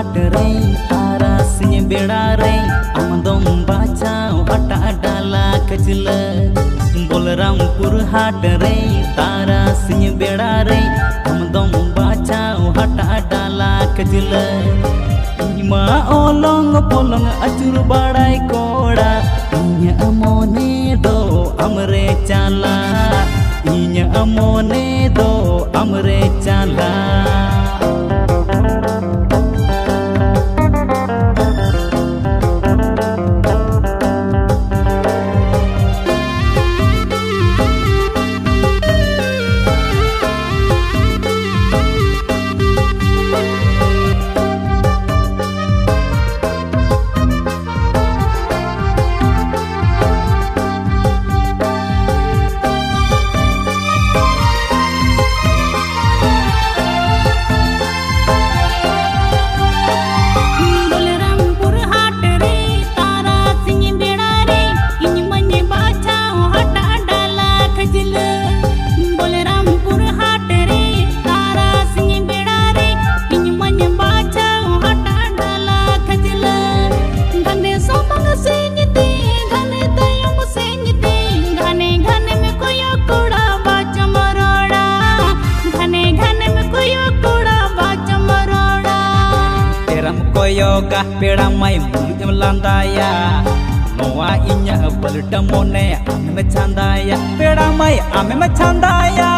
हाट रे तारा सिंह बेड़ा रे आमदम बाचाओ हटा डाला कचल बलरामपुर हाट रे तारा सिंह बेड़ा रे आमदम बाचाओ हटा डाला कचल मा ओलोंग पोलोंग अचुर बाड़ाई कोड़ा इन्या मोने दो अमरे चाला इन्या मोने दो अमरे चाला Yoga pera mai mulut melandaya noa inya balda mone ame machandaya pera mai ame machandaya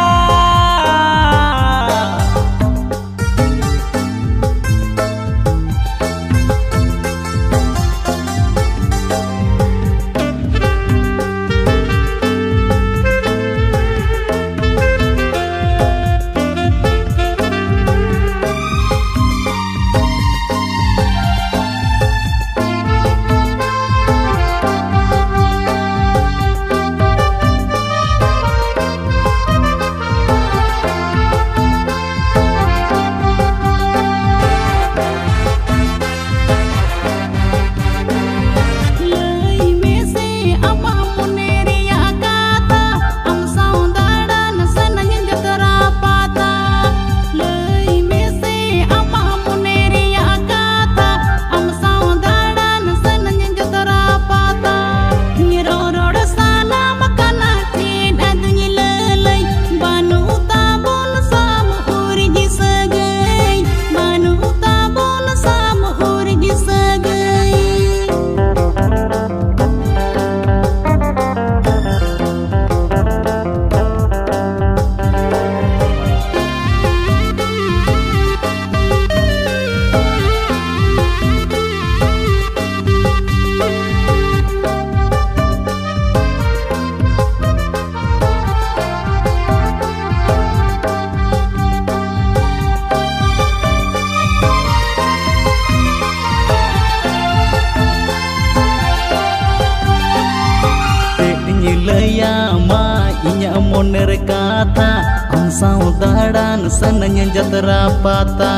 inya moner kata am saudaran sananya jatra pata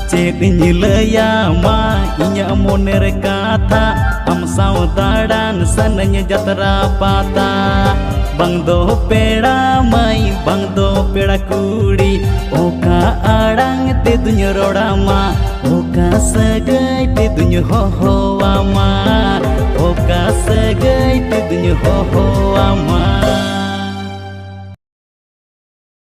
cek nyilaya ma inya moner kata am saudaran sananya jatra pata bang do peda mai bang do peda kudi oka adang te dunya rodama oka sagai te dunya ho ho ama oka sagai te dunya ho ho ama